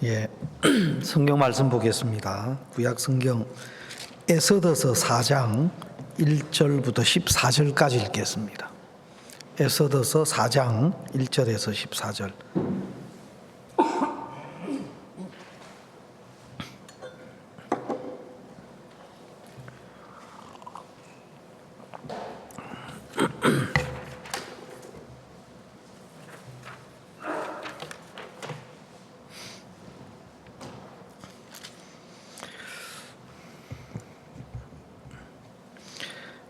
예, 성경 말씀 보겠습니다. 구약 성경 에스더서 4장 1절부터 14절까지 읽겠습니다. 에스더서 4장 1절에서 14절.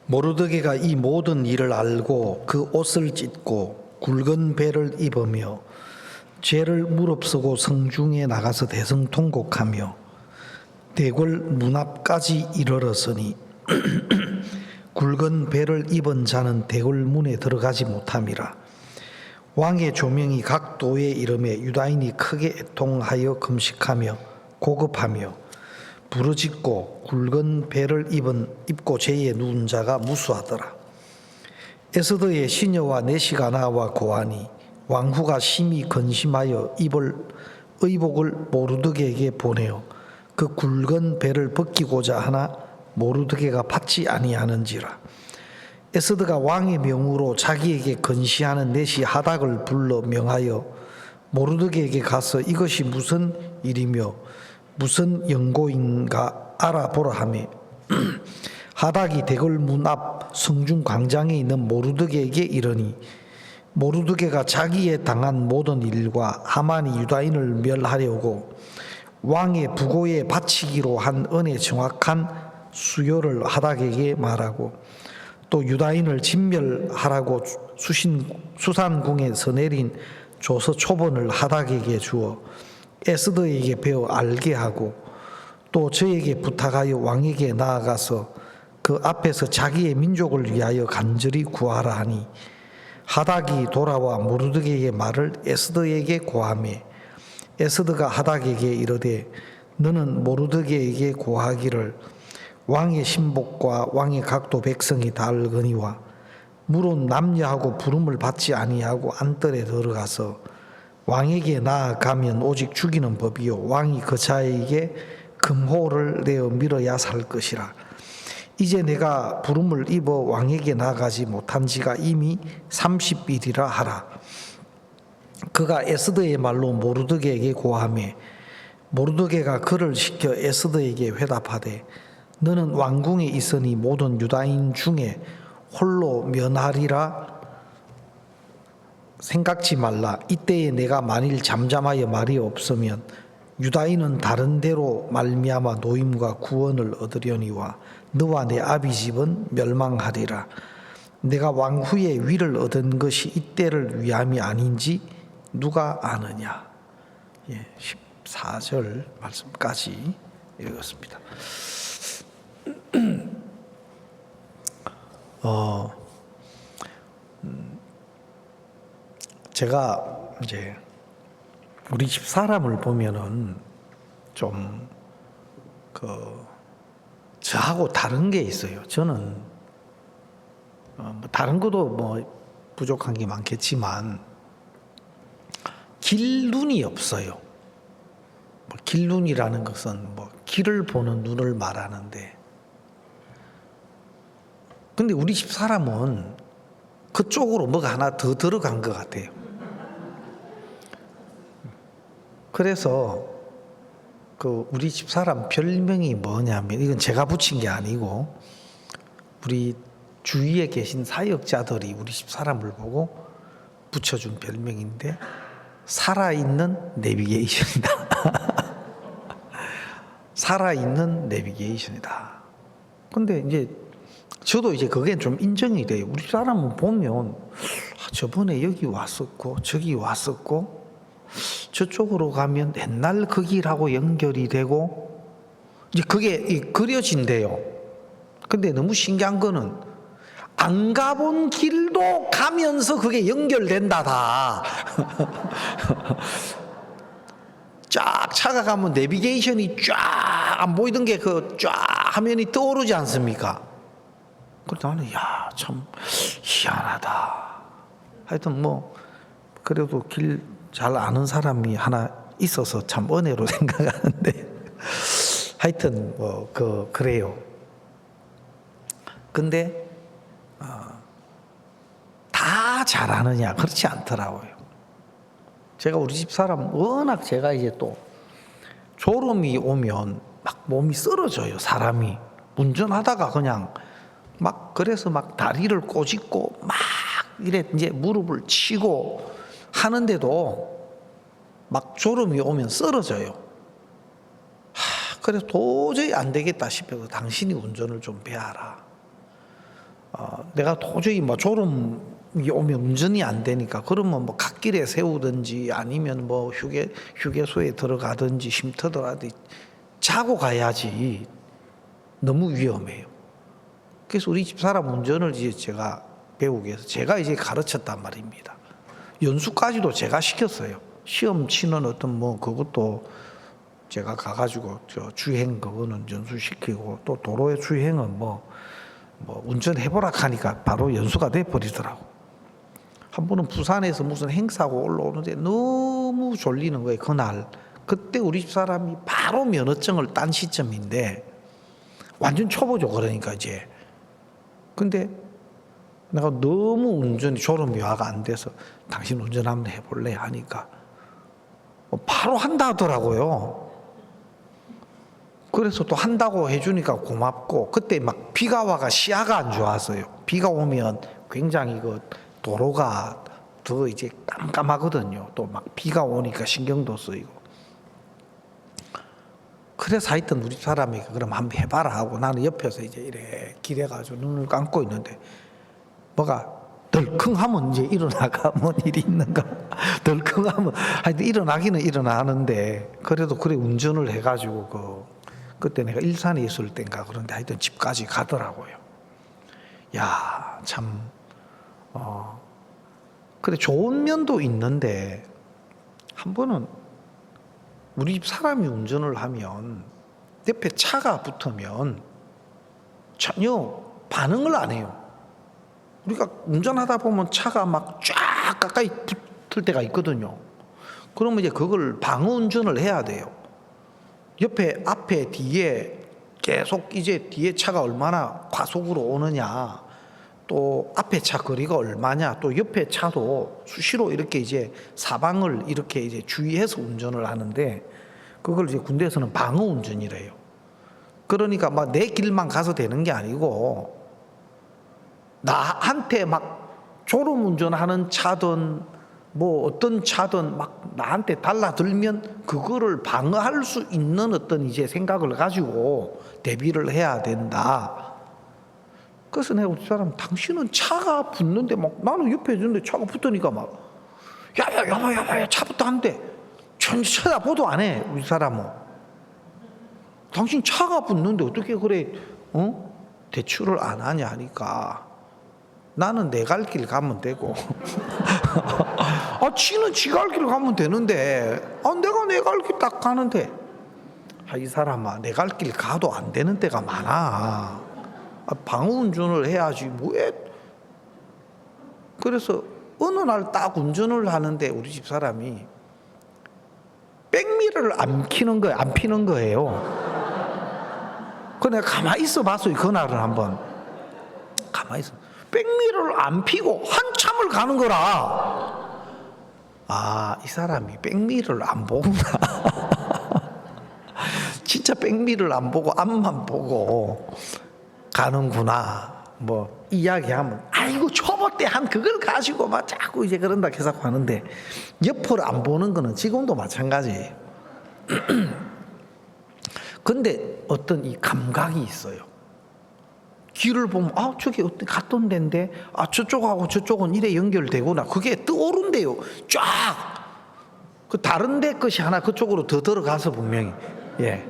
모르드게가 이 모든 일을 알고 그 옷을 찢고 굵은 배를 입으며 죄를 무릅쓰고 성중에 나가서 대성통곡하며 대궐 문 앞까지 이르렀으니 굵은 배를 입은 자는 대궐 문에 들어가지 못함이라. 왕의 조명이 각 도에 이름에 유다인이 크게 애통하여 금식하며 고급하며 부르짖고 굵은 배를 입고 죄에 누운 자가 무수하더라. 에스더의 시녀와 네시가나와 고하니 왕후가 심히 근심하여 입을 의복을 모르드게에게 보내어 그 굵은 배를 벗기고자 하나 모르드게가 받지 아니하는지라. 에스더가 왕의 명으로 자기에게 근시하는 네시 하닥을 불러 명하여 모르드게에게 가서 이것이 무슨 일이며 무슨 연고인가 알아보라 하며 하닥이 대궐 문 앞 성중 광장에 있는 모르드게에게 이르니 모르드게가 자기에 당한 모든 일과 하만이 유다인을 멸하려고 왕의 부고에 바치기로 한 은의 정확한 수요를 하닥에게 말하고 또 유다인을 진멸하라고 수산궁에서 내린 조서 초본을 하닥에게 주어 에스더에게 배워 알게 하고 또 저에게 부탁하여 왕에게 나아가서 그 앞에서 자기의 민족을 위하여 간절히 구하라 하니 하닥이 돌아와 모르드게의 말을 에스더에게 고하며 에스더가 하닥에게 이르되 너는 모르드게에게 고하기를 왕의 신복과 왕의 각도 백성이 다 알거니와 물은 남녀하고 부름을 받지 아니하고 안뜰에 들어가서 왕에게 나아가면 오직 죽이는 법이요 왕이 그 자에게 금호를 내어 밀어야 살 것이라. 이제 내가 부름을 입어 왕에게 나아가지 못한 지가 이미 30일이라 하라. 그가 에스더의 말로 모르드게에게 고하며 모르드게가 그를 시켜 에스더에게 회답하되 너는 왕궁에 있으니 모든 유다인 중에 홀로 면하리라 생각지 말라. 이때에 내가 만일 잠잠하여 말이 없으면 유다인은 다른 데로 말미암아 노임과 구원을 얻으려니와 너와 내 아비 집은 멸망하리라. 내가 왕후의 위를 얻은 것이 이때를 위함이 아닌지 누가 아느냐. 14절 말씀까지 읽었습니다. 제가 이제 우리 집 사람을 보면은 좀 저하고 다른 게 있어요. 저는 다른 것도 부족한 게 많겠지만 길눈이 없어요. 길눈이라는 것은 길을 보는 눈을 말하는데, 근데 우리 집 사람은 그쪽으로 뭐가 하나 더 들어간 것 같아요. 그래서 우리 집 사람 별명이 뭐냐면, 이건 제가 붙인 게 아니고 우리 주위에 계신 사역자들이 우리 집 사람을 보고 붙여준 별명인데 살아있는 내비게이션이다. 살아있는 내비게이션이다. 근데 이제 저도 이제 그게 좀 인정이 돼요. 우리 사람은 보면 저번에 여기 왔었고 저기 왔었고 저쪽으로 가면 옛날 그 길하고 연결이 되고 이제 그게 그려진대요. 근데 너무 신기한 거는 안 가본 길도 가면서 그게 연결된다 다. 쫙 차가 가면 내비게이션이 쫙 안 보이던 게 쫙 화면이 떠오르지 않습니까? 그래서 나는 참 희한하다. 하여튼 그래도 길 잘 아는 사람이 하나 있어서 참 은혜로 생각하는데 하여튼 그래요. 근데 다 잘하느냐 그렇지 않더라고요. 제가 우리 집 사람 워낙 제가 이제 또 졸음이 오면 막 몸이 쓰러져요. 사람이 운전하다가 그냥 막 그래서 막 다리를 꼬집고 막 이래 이제 무릎을 치고 하는데도 막 졸음이 오면 쓰러져요. 그래서 도저히 안 되겠다 싶어서 당신이 운전을 좀 배워라. 내가 도저히 뭐 졸음이 오면 운전이 안 되니까 그러면 뭐 갓길에 세우든지 아니면 뭐 휴게소에 들어가든지 쉼터더라도 자고 가야지. 너무 위험해요. 그래서 우리 집 사람 운전을 이제 제가 배우기 위해서 제가 이제 가르쳤단 말입니다. 연수까지도 제가 시켰어요. 시험 치는 어떤 뭐 그것도 제가 가가지고 저 주행 그거는 연수시키고 또 도로의 주행은 뭐 운전해보라 하니까 바로 연수가 돼버리더라고. 한 번은 부산에서 무슨 행사고 올라오는데 너무 졸리는 거예요. 그날 그때 우리 집 사람이 바로 면허증을 딴 시점인데 완전 초보죠. 그러니까 이제 근데 내가 너무 운전이 졸음이 와가 안 돼서 당신 운전 한번 해볼래 하니까 바로 한다 하더라고요. 그래서 또 한다고 해주니까 고맙고 그때 막 비가 와가 시야가 안 좋았어요. 비가 오면 굉장히 그 도로가 더 이제 깜깜하거든요. 또 막 비가 오니까 신경도 쓰이고. 그래서 하여튼 우리 사람이 그럼 한번 해봐라 하고 나는 옆에서 이제 이래 기대가지고 눈을 감고 있는데 뭐가 덜컹하면 이제 일어나가 뭔 일이 있는가 덜컹하면 하여튼 일어나기는 일어나는데 그래도 그래 운전을 해가지고 그때 내가 일산에 있을 때인가 그런데 하여튼 집까지 가더라고요. 야, 참 그래 좋은 면도 있는데 한 번은 우리 집 사람이 운전을 하면 옆에 차가 붙으면 전혀 반응을 안 해요. 우리가 운전하다 보면 차가 막 쫙 가까이 붙을 때가 있거든요. 그러면 이제 그걸 방어 운전을 해야 돼요. 옆에 앞에 뒤에 계속 이제 뒤에 차가 얼마나 과속으로 오느냐 또 앞에 차 거리가 얼마냐 또 옆에 차도 수시로 이렇게 이제 사방을 이렇게 이제 주의해서 운전을 하는데 그걸 이제 군대에서는 방어 운전이래요. 그러니까 막 내 길만 가서 되는 게 아니고 나한테 막 졸음 운전하는 차든 뭐 어떤 차든 막 나한테 달라들면 그거를 방어할 수 있는 어떤 이제 생각을 가지고 대비를 해야 된다. 그래서 내가 우리 사람 당신은 차가 붙는데 막 나는 옆에 있는데 차가 붙으니까 막 야야 차부터 한대 전혀 쳐다보도 안 해. 우리 사람은 당신 차가 붙는데 어떻게 그래 대출을 안 하냐 하니까 나는 내 갈 길 가면 되고 지는 지 갈 길 가면 되는데 내가 내 갈 길 딱 가는데 이 사람아 내 갈 길 가도 안 되는 때가 많아. 방어 운전을 해야지 뭐해. 그래서 어느 날 딱 운전을 하는데 우리 집 사람이 백미러를 안 피는 거예요. 그 내가 가만히 있어 봤어요. 그날은 한번 가만히 있어. 백미러를 안 피고 한참을 가는 거라. 이 사람이 백미러를 안 보구나. 진짜 백미러를 안 보고 앞만 보고 가는구나. 뭐 이야기하면 아이고 초보 때 한 그걸 가지고 막 자꾸 이제 그런다 계속 하는데 옆을 안 보는 거는 지금도 마찬가지예요. 근데 어떤 이 감각이 있어요. 길을 보면 저기 어디 갔던 데인데 저쪽하고 저쪽은 이래 연결되구나. 그게 떠오른대요. 쫙. 그 다른 데 것이 하나 그쪽으로 더 들어가서 분명히. 예.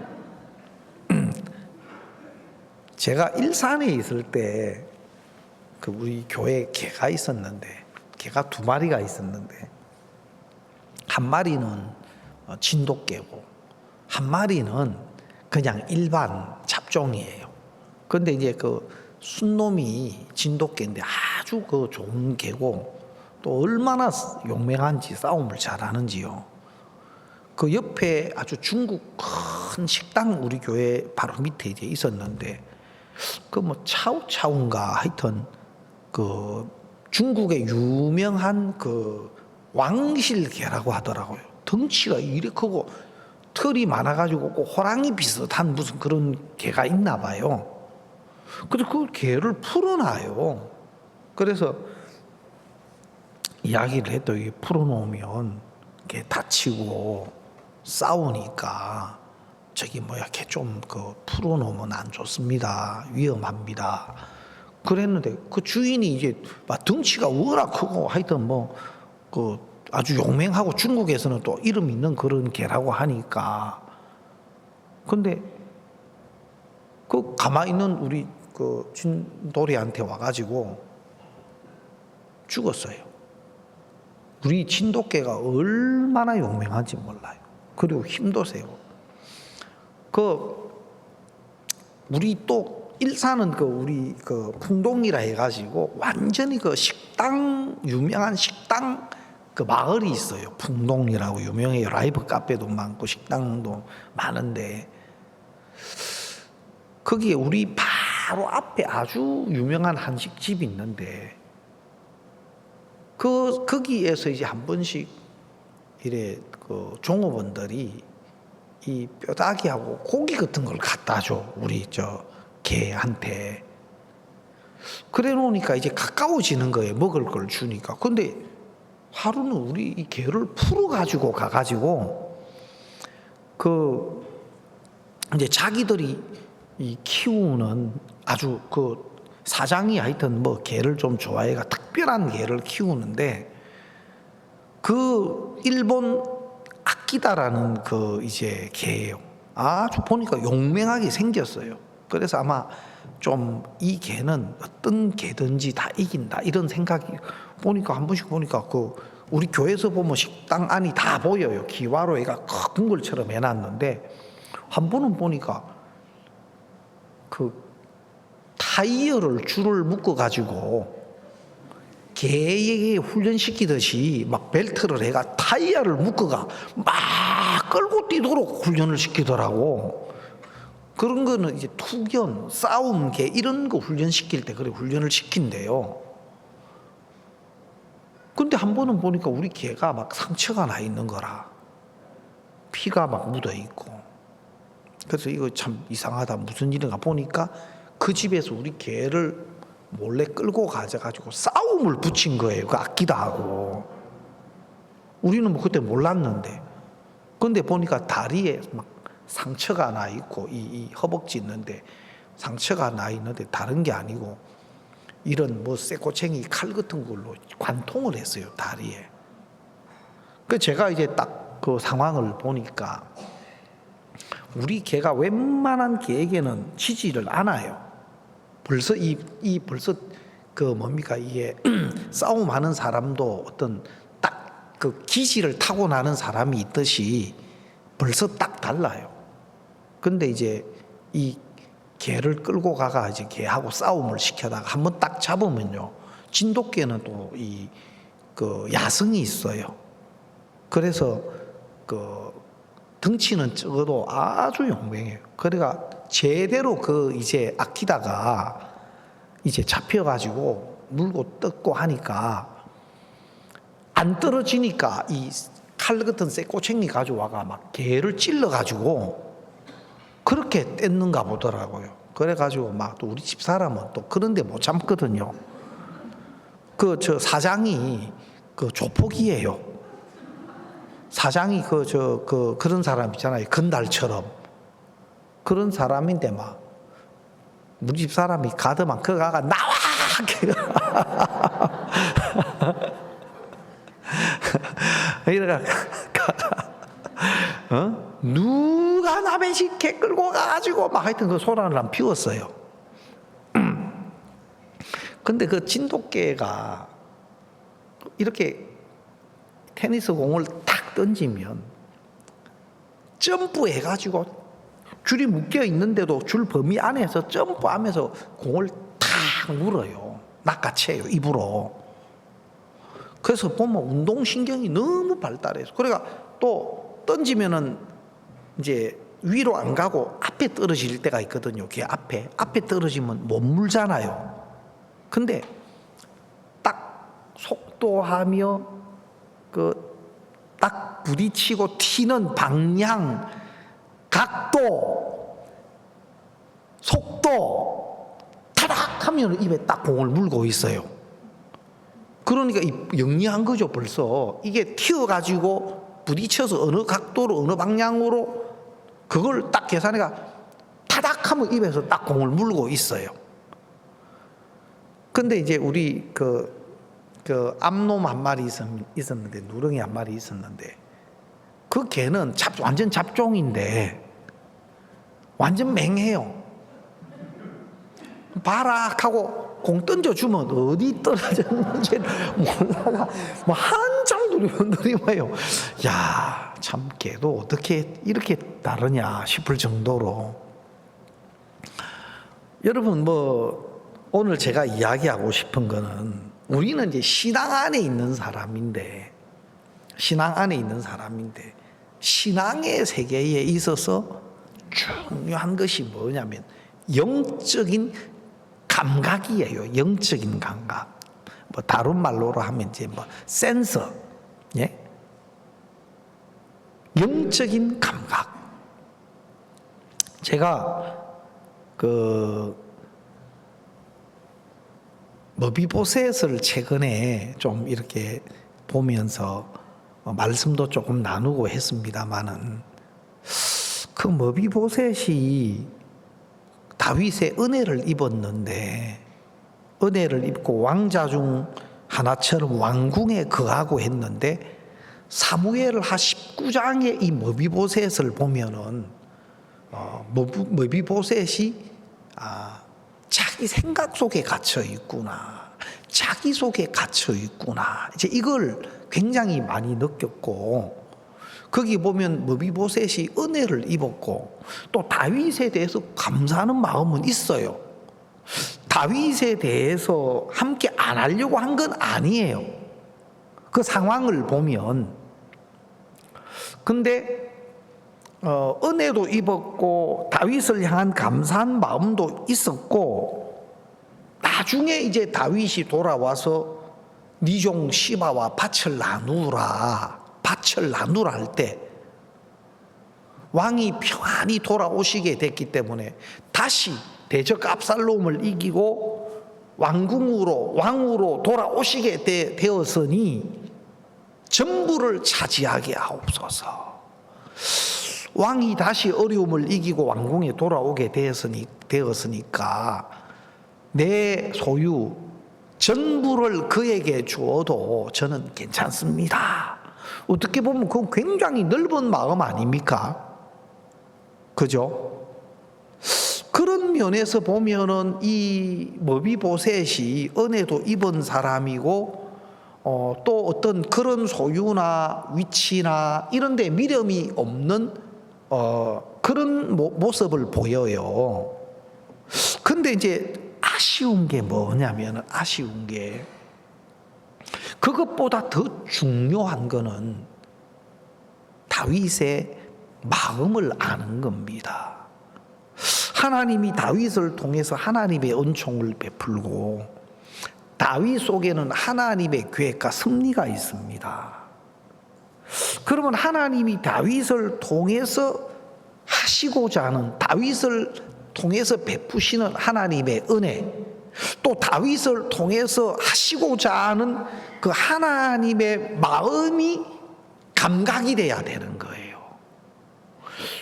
제가 일산에 있을 때 그 우리 교회에 개가 있었는데 개가 2마리가 있었는데 한 마리는 진돗개고 한 마리는 그냥 일반 잡종이에요. 근데 이제 그 순놈이 진돗개인데 아주 그 좋은 개고 또 얼마나 용맹한지 싸움을 잘하는지요. 그 옆에 아주 중국 큰 식당 우리 교회 바로 밑에 이제 있었는데 그 뭐 차우차우인가 하여튼 그 중국의 유명한 그 왕실개라고 하더라고요. 덩치가 이리 크고 털이 많아가지고 꼭 호랑이 비슷한 무슨 그런 개가 있나 봐요. 그래서 그 개를 풀어놔요. 그래서 이야기를 해도 이게 풀어놓으면 개 다치고 싸우니까 저기 뭐야 개 좀 그 풀어놓으면 안 좋습니다. 위험합니다. 그랬는데 그 주인이 이제 막 덩치가 워낙 크고 하여튼 뭐 그 아주 용맹하고 중국에서는 또 이름 있는 그런 개라고 하니까 근데 그 가만히 있는 우리 그 진돌이한테 와가지고 죽었어요. 우리 진돗개가 얼마나 용맹한지 몰라요. 그리고 힘도 세고. 그 우리 또 일산은 그 우리 그 풍동이라 해가지고 완전히 그 식당 유명한 식당 그 마을이 있어요. 풍동이라고 유명해요. 라이브 카페도 많고 식당도 많은데 거기에 우리 바로 앞에 아주 유명한 한식집이 있는데 거기에서 이제 한 번씩 이래 그 종업원들이 이 뼈다귀하고 고기 같은 걸 갖다 줘. 우리 저 개한테. 그래 놓으니까 이제 가까워지는 거예요. 먹을 걸 주니까. 근데 하루는 우리 이 개를 풀어가지고 가가지고 그 이제 자기들이 이 키우는 아주 그 사장이 하여튼 뭐 개를 좀 좋아해가 특별한 개를 키우는데 그 일본 아키다라는 그 이제 개예요. 아주 보니까 용맹하게 생겼어요. 그래서 아마 좀 이 개는 어떤 개든지 다 이긴다 이런 생각이 보니까 한 번씩 보니까 그 우리 교회에서 보면 식당 안이 다 보여요. 기와로 애가 큰 걸처럼 해놨는데 한 번은 보니까 그 타이어를 줄을 묶어 가지고 개에게 훈련시키듯이 막 벨트를 해가 타이어를 묶어가 막 끌고 뛰도록 훈련을 시키더라고. 그런 거는 이제 투견, 싸움, 개 이런 거 훈련시킬 때 그래 훈련을 시킨대요. 근데 한 번은 보니까 우리 개가 막 상처가 나 있는 거라. 피가 막 묻어 있고. 그래서 이거 참 이상하다. 무슨 일인가 보니까 그 집에서 우리 개를 몰래 끌고 가져가지고 싸움을 붙인 거예요. 그 아끼다 하고. 우리는 뭐 그때 몰랐는데. 근데 보니까 다리에 막 상처가 나 있고, 이 허벅지 있는데 상처가 나 있는데 다른 게 아니고 이런 뭐 쇠꼬챙이 칼 같은 걸로 관통을 했어요. 다리에. 그 제가 이제 딱 그 상황을 보니까 우리 개가 웬만한 개에게는 치지를 않아요. 벌써 벌써 그 뭡니까 이게 싸움하는 사람도 어떤 딱 그 기질을 타고나는 사람이 있듯이 벌써 딱 달라요. 근데 이제 이 개를 끌고 가가 이제 개하고 싸움을 시켜다가 한번 딱 잡으면요. 진돗개는 또 이 그 야성이 있어요. 그래서 그 덩치는 적어도 아주 용맹해요. 그러니까 제대로 그 이제 아키다가 이제 잡혀가지고 물고 뜯고 하니까 안 떨어지니까 이 칼 같은 쇠꼬챙이 가져와가 막 개를 찔러가지고 그렇게 뗐는가 보더라고요. 그래가지고 막 또 우리 집 사람은 또 그런데 못 참거든요. 그 저 사장이 그 조폭이에요. 사장이 그런 사람 있잖아요. 건달처럼. 그런 사람인데 막 우리 집 사람이 가더만 그 가가 나와! 이래가 누가 남의 집 개 끌고 가가지고 막 하여튼 그 소란을 안 피웠어요. 근데 그 진돗개가 이렇게 테니스 공을 탁 던지면 점프해가지고 줄이 묶여 있는데도 줄 범위 안에서 점프하면서 공을 탁 물어요. 낚아채요, 입으로. 그래서 보면 운동신경이 너무 발달해서, 그러니까 또 던지면은 이제 위로 안 가고 앞에 떨어질 때가 있거든요. 걔 앞에 떨어지면 못 물잖아요. 근데 딱 속도하며 그 딱 부딪히고 튀는 방향, 각도, 속도 타닥 하면 입에 딱 공을 물고 있어요. 그러니까 영리한 거죠. 벌써 이게 튀어가지고 부딪혀서 어느 각도로 어느 방향으로 그걸 딱 계산해가 타닥 하면 입에서 딱 공을 물고 있어요. 근데 이제 우리 그 암놈 한 마리 있었는데, 누렁이 한 마리 있었는데, 그 개는 완전 잡종인데 완전 맹해요. 바락 하고 공 던져주면 어디 떨어졌는지 몰라가 뭐 한참 두리번두리워요. 야, 참 개도 어떻게 이렇게 다르냐 싶을 정도로. 여러분, 뭐 오늘 제가 이야기하고 싶은 거는, 우리는 이제 신앙 안에 있는 사람인데 신앙의 세계에 있어서 중요한 것이 뭐냐면 영적인 감각이에요. 영적인 감각. 뭐 다른 말로로 하면 이제 뭐 센서, 예? 영적인 감각. 제가 머비보셋을 최근에 좀 이렇게 보면서 말씀도 조금 나누고 했습니다만은, 그 머비보셋이 다윗의 은혜를 입었는데, 은혜를 입고 왕자 중 하나처럼 왕궁에 거하고 했는데, 사무엘하 19장의 이 머비보셋을 보면은 머비보셋이 자기 생각 속에 갇혀 있구나, 자기 속에 갇혀 있구나, 이제 이걸 굉장히 많이 느꼈고, 거기 보면 머비보셋이 은혜를 입었고 또 다윗에 대해서 감사하는 마음은 있어요. 다윗에 대해서 함께 안 하려고 한 건 아니에요. 그 상황을 보면. 근데 은혜도 입었고 다윗을 향한 감사한 마음도 있었고, 나중에 이제 다윗이 돌아와서 네 종 시바와 밭을 나누라 할 때 왕이 평안히 돌아오시게 됐기 때문에 다시 대적 압살롬을 이기고 왕으로 돌아오시게 되었으니 전부를 차지하게 하옵소서. 왕이 다시 어려움을 이기고 왕궁에 돌아오게 되었으니까 내 소유 전부를 그에게 주어도 저는 괜찮습니다. 어떻게 보면 그건 굉장히 넓은 마음 아닙니까? 그죠? 그런 면에서 보면은 이 머비보셋이 은혜도 입은 사람이고, 또 어떤 그런 소유나 위치나 이런 데 미련이 없는 그런 모습을 보여요. 근데 이제 아쉬운 게 뭐냐면, 그것보다 더 중요한 거는 다윗의 마음을 아는 겁니다. 하나님이 다윗을 통해서 하나님의 은총을 베풀고, 다윗 속에는 하나님의 계획과 섭리가 있습니다. 그러면 하나님이 다윗을 통해서 하시고자 하는, 다윗을 통해서 베푸시는 하나님의 은혜, 또 다윗을 통해서 하시고자 하는 그 하나님의 마음이 감각이 돼야 되는 거예요.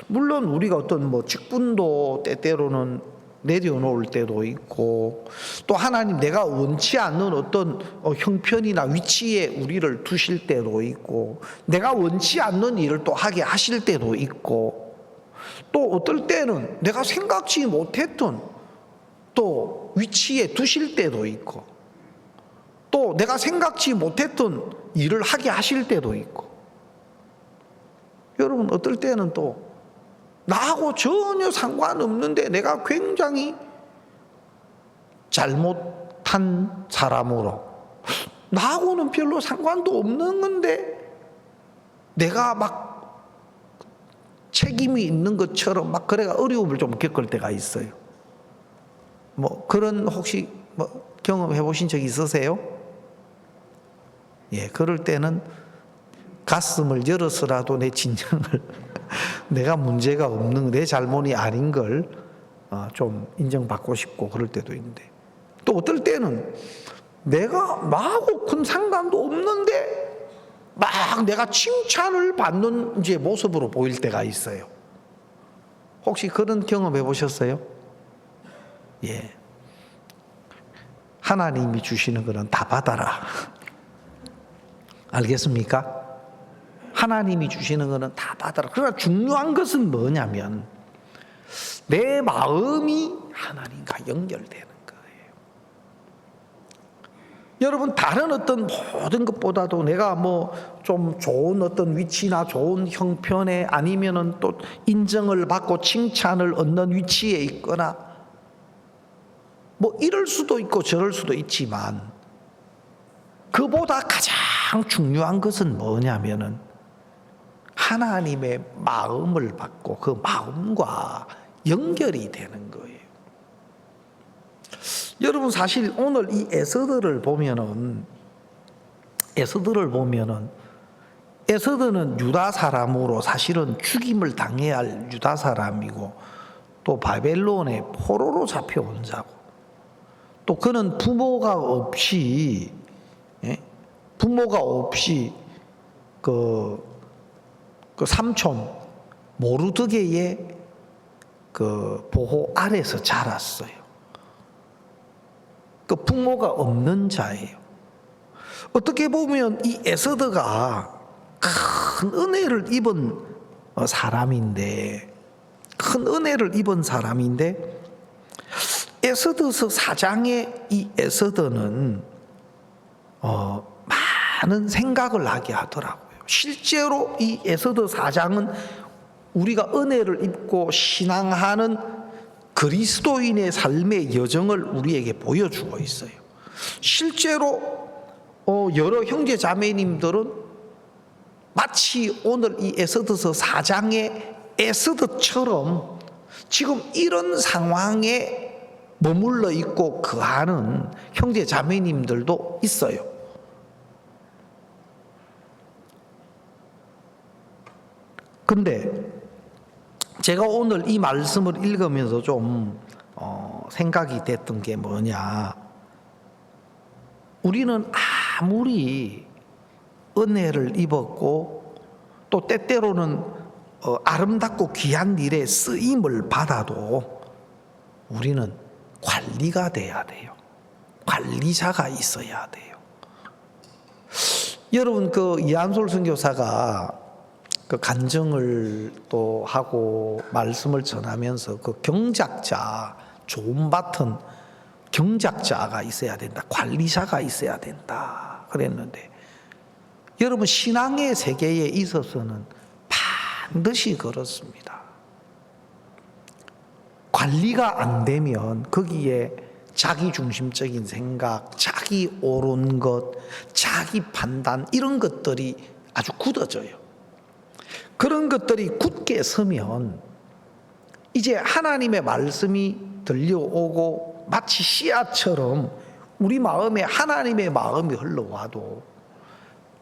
물론 우리가 어떤 직분도 때때로는 내려놓을 때도 있고, 또 하나님 내가 원치 않는 어떤 형편이나 위치에 우리를 두실 때도 있고, 내가 원치 않는 일을 또 하게 하실 때도 있고, 또 어떨 때는 내가 생각지 못했던 또 위치에 두실 때도 있고, 또 내가 생각지 못했던 일을 하게 하실 때도 있고, 여러분 어떨 때는 또 나하고 전혀 상관없는데 내가 굉장히 잘못한 사람으로, 나하고는 별로 상관도 없는 건데 내가 막 책임이 있는 것처럼 막 그래가 어려움을 좀 겪을 때가 있어요. 뭐 그런 혹시 뭐 경험해 보신 적 있으세요? 예, 그럴 때는 가슴을 열어서라도 내 진정을 내가 문제가 없는 내 잘못이 아닌 걸 좀 인정받고 싶고 그럴 때도 있는데, 또 어떨 때는 내가 나하고 큰 상관도 없는데 막 내가 칭찬을 받는 이제 모습으로 보일 때가 있어요. 혹시 그런 경험 해보셨어요? 예. 하나님이 주시는 거는 다 받아라. 알겠습니까? 하나님이 주시는 거는 다 받아라. 그러나 중요한 것은 뭐냐면 내 마음이 하나님과 연결되는 거예요. 여러분, 다른 어떤 모든 것보다도 내가 뭐 좀 좋은 어떤 위치나 좋은 형편에 아니면은 또 인정을 받고 칭찬을 얻는 위치에 있거나 뭐 이럴 수도 있고 저럴 수도 있지만, 그보다 가장 중요한 것은 뭐냐면은 하나님의 마음을 받고 그 마음과 연결이 되는 거예요. 여러분, 사실 오늘 이 에스더를 보면은 에스더는 유다 사람으로 사실은 죽임을 당해야 할 유다 사람이고, 또 바벨론의 포로로 잡혀온 자고, 또 그는 부모가 없이 그 삼촌 모르드게의 그 보호 아래서 자랐어요. 그 부모가 없는 자예요. 어떻게 보면 이 에스더가 큰 은혜를 입은 사람인데, 에스더서 4장의 이 에스더는 많은 생각을 하게 하더라고요. 실제로 이 에스더 4장은 우리가 은혜를 입고 신앙하는 그리스도인의 삶의 여정을 우리에게 보여주고 있어요. 실제로 여러 형제 자매님들은 마치 오늘 이 에스더서 4장의 에스더처럼 지금 이런 상황에 머물러 있고 거하는 형제 자매님들도 있어요. 근데 제가 오늘 이 말씀을 읽으면서 좀 생각이 됐던 게 뭐냐, 우리는 아무리 은혜를 입었고 또 때때로는 아름답고 귀한 일에 쓰임을 받아도 우리는 관리가 돼야 돼요. 관리자가 있어야 돼요. 여러분, 그 이한솔 선교사가 그 간증을 또 하고 말씀을 전하면서 그 경작자, 좋은 밭은 경작자가 있어야 된다, 관리자가 있어야 된다 그랬는데, 여러분, 신앙의 세계에 있어서는 반드시 그렇습니다. 관리가 안 되면 거기에 자기중심적인 생각, 자기 옳은 것, 자기 판단, 이런 것들이 아주 굳어져요. 그런 것들이 굳게 서면 이제 하나님의 말씀이 들려오고 마치 씨앗처럼 우리 마음에 하나님의 마음이 흘러와도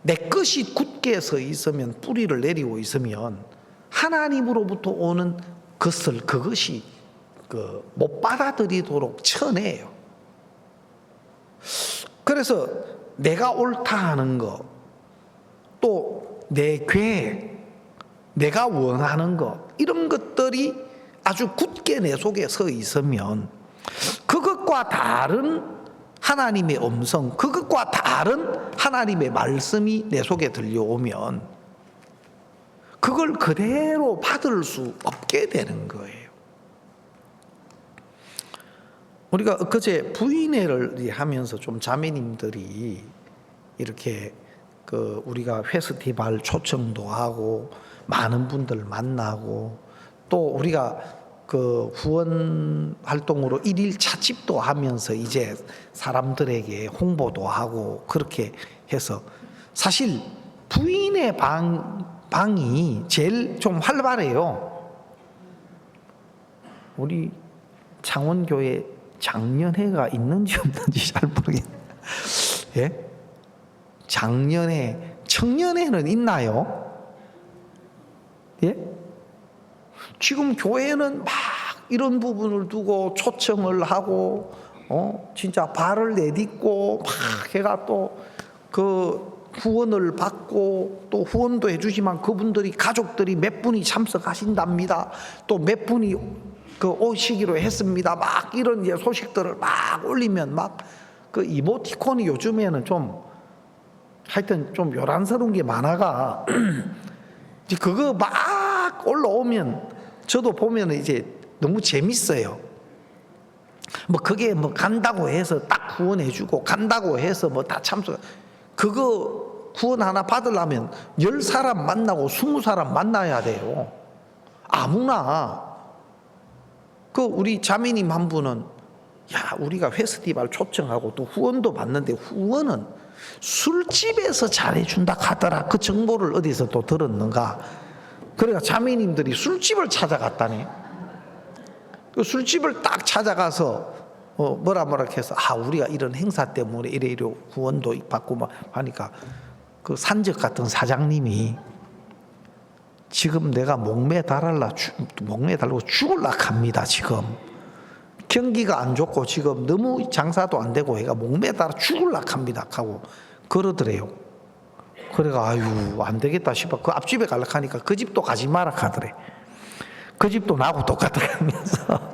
내 것이 굳게 서 있으면, 뿌리를 내리고 있으면 하나님으로부터 오는 그것이 못 받아들이도록 쳐내요. 그래서 내가 옳다 하는 거, 또 내 계획, 내가 원하는 것, 이런 것들이 아주 굳게 내 속에 서 있으면 그것과 다른 하나님의 음성, 그것과 다른 하나님의 말씀이 내 속에 들려오면 그걸 그대로 받을 수 없게 되는 거예요. 우리가 그제 부인회를 하면서 좀 자매님들이 이렇게 우리가 페스티벌 초청도 하고 많은 분들 만나고, 또 우리가 그 후원 활동으로 일일 찻집도 하면서 이제 사람들에게 홍보도 하고 그렇게 해서 사실 부인의 방이 제일 좀 활발해요. 우리 창원교회 장년회가 있는지 없는지 잘 모르겠네요. 예? 장년회, 청년회는 있나요? 예? 지금 교회는 막 이런 부분을 두고 초청을 하고, 진짜 발을 내딛고 막 해가 또 그 후원을 받고 또 후원도 해주지만 그분들이 가족들이 몇 분이 참석하신답니다. 또 몇 분이 그 오시기로 했습니다. 막 이런 이제 소식들을 막 올리면 막 그 이모티콘이 요즘에는 좀 하여튼 좀 요란스러운 게 많아가 이제 그거 막 올라오면 저도 보면 이제 너무 재밌어요. 뭐 그게 뭐 간다고 해서 딱 후원해주고 간다고 해서 뭐 다 참석. 그거 후원 하나 받으려면 10사람 만나고 20사람 만나야 돼요. 아무나. 그 우리 자매님 한 분은 야 우리가 페스티벌 초청하고 또 후원도 받는데 후원은 술집에서 잘해준다 하더라. 그 정보를 어디서 또 들었는가. 그러니까 자매님들이 술집을 찾아갔다네. 그 술집을 딱 찾아가서 뭐라 해서 우리가 이런 행사 때문에 이래 후원도 받고 막 하니까 그 산적 같은 사장님이 지금 내가 목매 달고 죽을라 합니다. 지금 경기가 안 좋고 지금 너무 장사도 안 되고 해가 목매 달아 죽을라 합니다 하고 그러더래요. 그래가 안 되겠다 싶어 그 앞집에 갈라 하니까 그 집도 가지 마라 하더래. 그 집도 나하고 똑같다면서.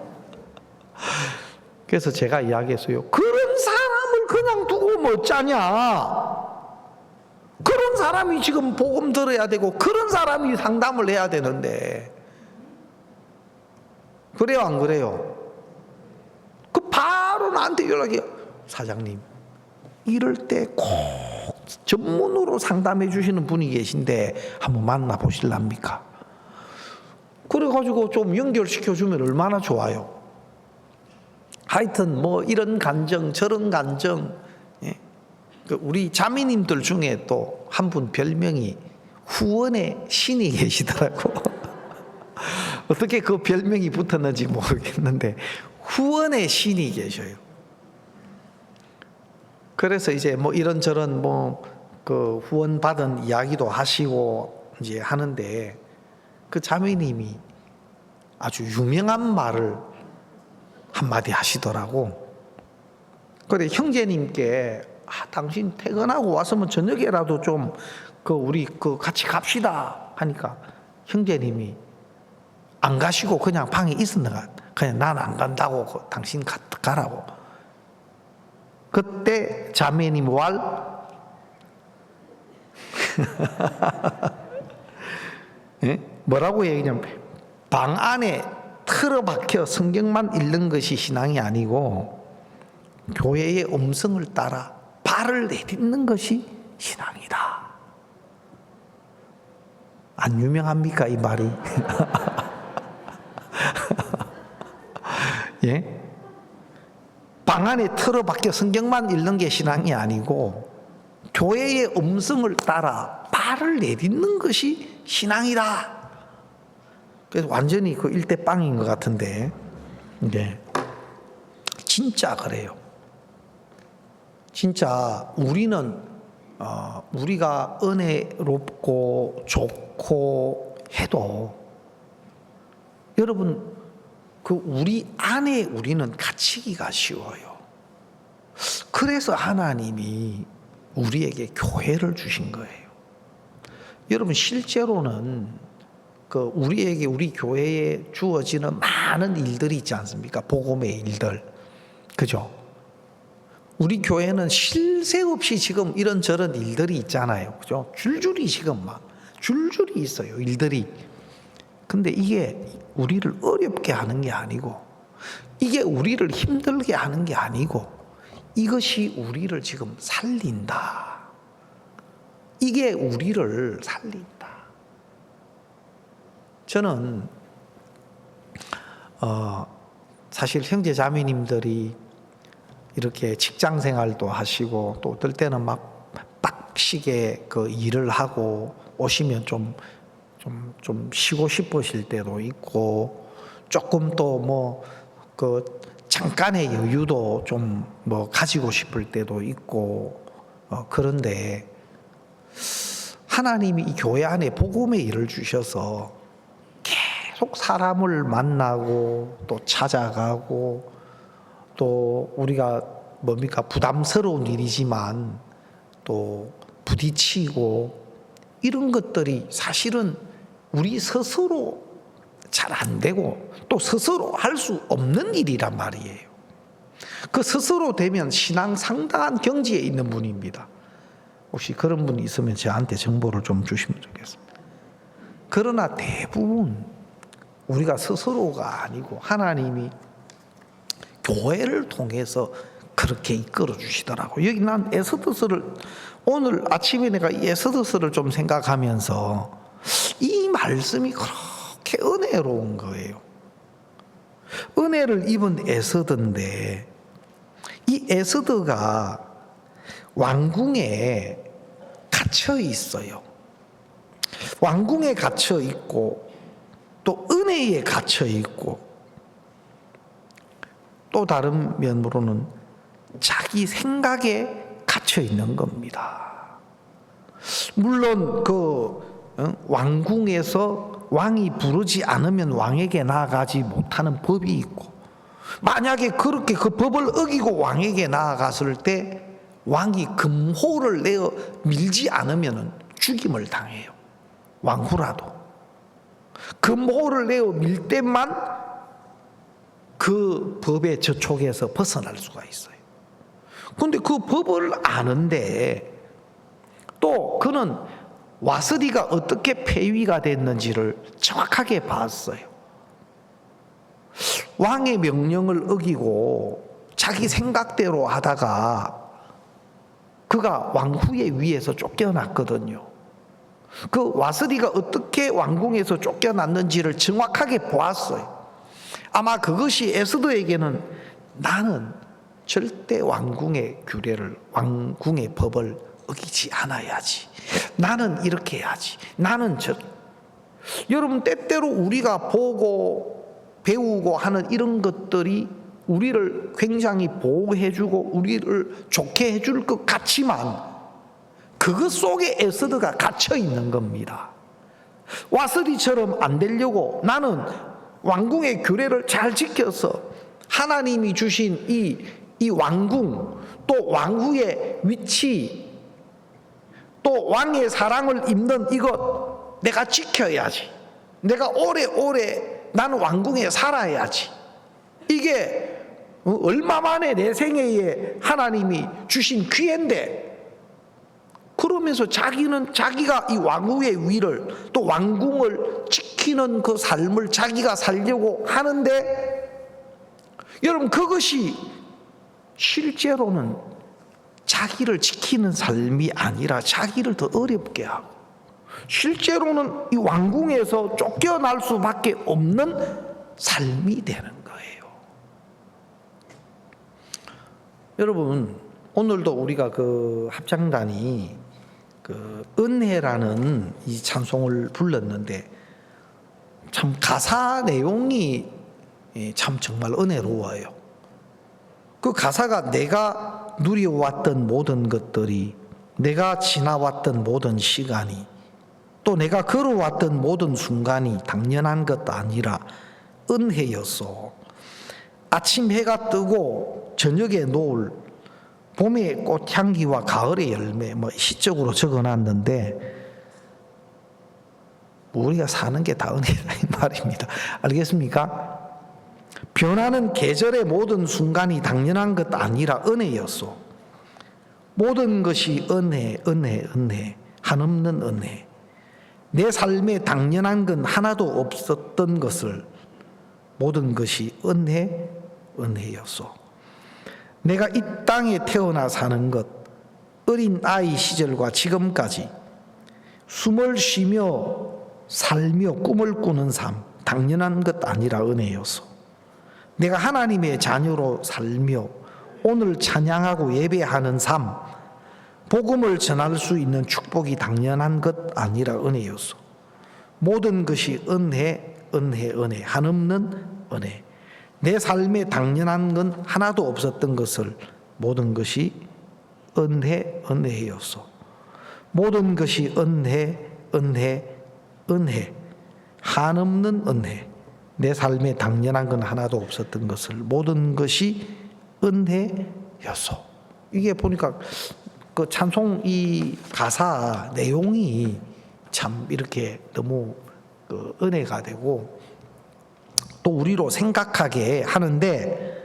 그래서 제가 이야기했어요. 그런 사람을 그냥 두고 뭐 짜냐. 그런 사람이 지금 복음 들어야 되고 그런 사람이 상담을 해야 되는데 그래요 안 그래요? 그 바로 나한테 연락이 사장님 이럴 때 꼭 전문으로 상담해 주시는 분이 계신데 한번 만나보실랍니까? 그래가지고 좀 연결시켜 주면 얼마나 좋아요. 하여튼 뭐 이런 간증 저런 간증. 우리 자매님들 중에 또 한 분 별명이 후원의 신이 계시더라고. 어떻게 그 별명이 붙었는지 모르겠는데 후원의 신이 계셔요. 그래서 이제 뭐 이런저런 뭐 그 후원 받은 이야기도 하시고 이제 하는데 그 자매님이 아주 유명한 말을 한마디 하시더라고. 그래 형제님께 당신 퇴근하고 왔으면 저녁에라도 좀 우리 같이 갑시다 하니까 형제님이 안 가시고 그냥 방에 있었는가. 그냥 난 안 간다고 당신 가라고. 그때 자매님 예? 뭐라고 얘기냐면 방 안에 틀어박혀 성경만 읽는 것이 신앙이 아니고 교회의 음성을 따라 발을 내딛는 것이 신앙이다. 안 유명합니까 이 말이? 예? 방 안에 틀어박혀 성경만 읽는 게 신앙이 아니고 교회의 음성을 따라 발을 내딛는 것이 신앙이다. 그래서 완전히 그 일대빵인 것 같은데, 네. 진짜 그래요. 진짜 우리는 우리가 은혜롭고 좋고 해도 여러분 그 우리 안에 우리는 갇히기가 쉬워요. 그래서 하나님이 우리에게 교회를 주신 거예요. 여러분 실제로는 우리에게 우리 교회에 주어지는 많은 일들이 있지 않습니까? 복음의 일들, 그죠? 우리 교회는 쉴 새 없이 지금 이런저런 일들이 있잖아요, 그죠? 줄줄이 지금 막 줄줄이 있어요, 일들이. 근데 이게 우리를 어렵게 하는 게 아니고, 이게 우리를 힘들게 하는 게 아니고, 이것이 우리를 지금 살린다. 이게 우리를 살린다. 저는 사실 형제 자매님들이 이렇게 직장 생활도 하시고 또 어떨 때는 막 빡시게 그 일을 하고 오시면 좀 쉬고 싶으실 때도 있고, 조금 또 뭐 그 잠깐의 여유도 좀 뭐 가지고 싶을 때도 있고, 그런데 하나님이 이 교회 안에 복음의 일을 주셔서 계속 사람을 만나고 또 찾아가고, 또 우리가 뭡니까 부담스러운 일이지만 또 부딪히고, 이런 것들이 사실은 우리 스스로 잘 안 되고 또 스스로 할 수 없는 일이란 말이에요. 그 스스로 되면 신앙 상당한 경지에 있는 분입니다. 혹시 그런 분이 있으면 저한테 정보를 좀 주시면 좋겠습니다. 그러나 대부분 우리가 스스로가 아니고 하나님이 교회를 통해서 그렇게 이끌어 주시더라고요. 여기 난 에스더서를, 오늘 아침에 내가 이 에스더서를 좀 생각하면서 이 말씀이 그렇게 은혜로운 거예요. 은혜를 입은 에스더인데, 이 에스더가 왕궁에 갇혀 있어요. 왕궁에 갇혀 있고 또 은혜에 갇혀 있고, 또 다른 면으로는 자기 생각에 갇혀 있는 겁니다. 물론 왕궁에서 왕이 부르지 않으면 왕에게 나아가지 못하는 법이 있고, 만약에 그렇게 그 법을 어기고 왕에게 나아갔을 때 왕이 금호를 내어 밀지 않으면 죽임을 당해요. 왕후라도 금호를 내어 밀 때만 그 법의 저촉에서 벗어날 수가 있어요. 그런데 그 법을 아는데, 또 그는 와스디가 어떻게 폐위가 됐는지를 정확하게 봤어요. 왕의 명령을 어기고 자기 생각대로 하다가 그가 왕후의 위에서 쫓겨났거든요. 그 와스디가 어떻게 왕궁에서 쫓겨났는지를 정확하게 보았어요. 아마 그것이 에스더에게는, 나는 절대 왕궁의 규례를, 왕궁의 법을 어기지 않아야지, 나는 이렇게 해야지, 나는 여러분, 때때로 우리가 보고 배우고 하는 이런 것들이 우리를 굉장히 보호해주고 우리를 좋게 해줄 것 같지만 그것 속에 에스더가 갇혀 있는 겁니다. 와스디처럼 안 되려고 나는 왕궁의 규례를 잘 지켜서 하나님이 주신 이 왕궁, 또 왕후의 위치, 또 왕의 사랑을 입는 이것 내가 지켜야지, 내가 오래오래 나는 왕궁에 살아야지, 이게 얼마 만에 내 생애에 하나님이 주신 기회인데, 그러면서 자기는 자기가 이 왕후의 위를, 또 왕궁을 지키는 그 삶을 자기가 살려고 하는데, 여러분, 그것이 실제로는 자기를 지키는 삶이 아니라 자기를 더 어렵게 하고, 실제로는 이 왕궁에서 쫓겨날 수밖에 없는 삶이 되는 거예요. 여러분, 오늘도 우리가 그 합창단이 그 은혜라는 이 찬송을 불렀는데, 참 가사 내용이 참 정말 은혜로워요. 그 가사가 내가 누려왔던 모든 것들이, 내가 지나왔던 모든 시간이, 또 내가 걸어왔던 모든 순간이 당연한 것도 아니라 은혜였소. 아침 해가 뜨고 저녁에 노을, 봄의 꽃향기와 가을의 열매, 뭐 시적으로 적어놨는데, 우리가 사는 게 다 은혜라 이 말입니다. 알겠습니까? 변하는 계절의 모든 순간이 당연한 것 아니라 은혜였소. 모든 것이 은혜, 은혜, 은혜, 한없는 은혜. 내 삶에 당연한 건 하나도 없었던 것을, 모든 것이 은혜, 은혜였소. 내가 이 땅에 태어나 사는 것, 어린 아이 시절과 지금까지 숨을 쉬며 살며 꿈을 꾸는 삶, 당연한 것 아니라 은혜였소. 내가 하나님의 자녀로 살며 오늘 찬양하고 예배하는 삶, 복음을 전할 수 있는 축복이 당연한 것 아니라 은혜였소. 모든 것이 은혜, 은혜, 은혜, 한없는 은혜. 내 삶에 당연한 건 하나도 없었던 것을 모든 것이 은혜, 은혜였소. 모든 것이 은혜, 은혜, 은혜, 한없는 은혜. 내 삶에 당연한 건 하나도 없었던 것을 모든 것이 은혜였소. 이게 보니까 그 찬송 이 가사 내용이 참 이렇게 너무 그 은혜가 되고 또 우리로 생각하게 하는데,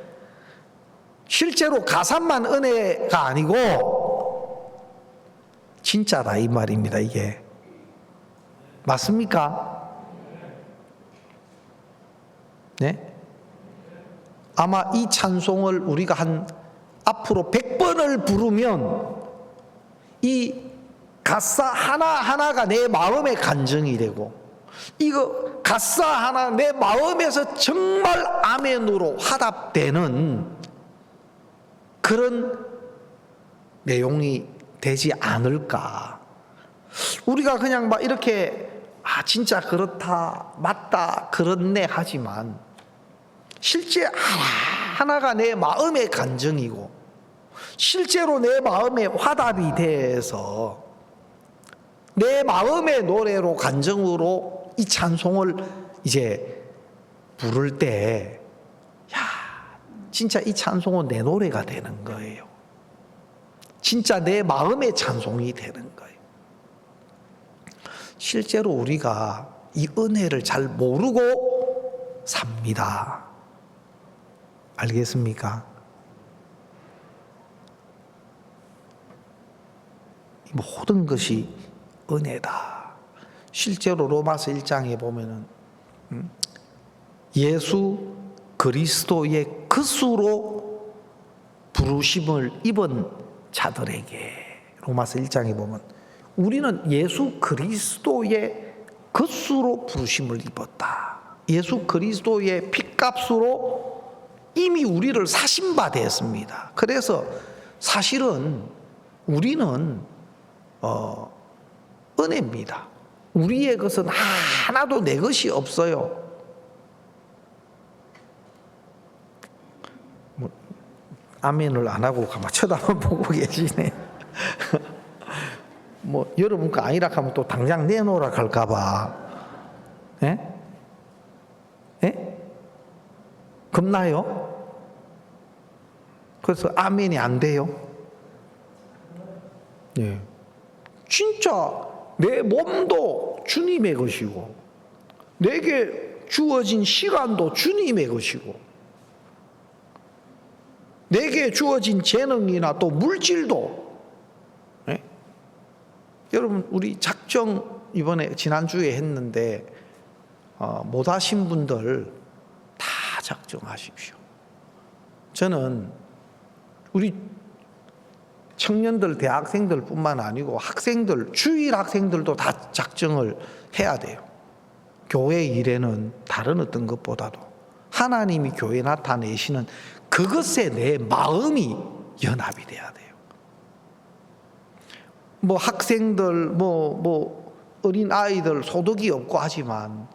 실제로 가사만 은혜가 아니고 진짜다 이 말입니다. 이게 맞습니까? 네? 아마 이 찬송을 우리가 한 앞으로 100번을 부르면 이 가사 하나하나가 내 마음의 간증이 되고, 이거 가사 하나 내 마음에서 정말 아멘으로 화답되는 그런 내용이 되지 않을까. 우리가 그냥 막 이렇게 진짜 그렇다, 맞다, 그렇네 하지만 실제 하나하나가 내 마음의 간증이고 실제로 내 마음의 화답이 돼서 내 마음의 노래로 간증으로 이 찬송을 이제 부를 때, 진짜 이 찬송은 내 노래가 되는 거예요. 진짜 내 마음의 찬송이 되는 거예요. 실제로 우리가 이 은혜를 잘 모르고 삽니다. 알겠습니까? 모든 것이 은혜다. 실제로 로마서 1장에 보면은 예수 그리스도의 것으로 부르심을 입은 자들에게, 로마서 1장에 보면 우리는 예수 그리스도의 것으로 부르심을 입었다. 예수 그리스도의 핏값으로 이미 우리를 사신 바 되었습니다. 그래서 사실은 우리는 은혜입니다. 우리의 것은 하나도 내 것이 없어요. 아멘을 안 하고 가만 쳐다만 보고 계시네. 여러분 거 아니라 하면 또 당장 내놓으라 할까봐. 예? 예? 겁나요? 그래서 아멘이 안 돼요? 예. 진짜 내 몸도 주님의 것이고 내게 주어진 시간도 주님의 것이고 내게 주어진 재능이나 또 물질도, 예? 여러분 우리 작정 이번에 지난주에 했는데 못 하신 분들 다 작정하십시오. 저는 우리 청년들, 대학생들 뿐만 아니고 학생들, 주일 학생들도 다 작정을 해야 돼요. 교회 일에는 다른 어떤 것보다도 하나님이 교회에 나타내시는 그것에 내 마음이 연합이 돼야 돼요. 학생들, 어린 아이들 소득이 없고 하지만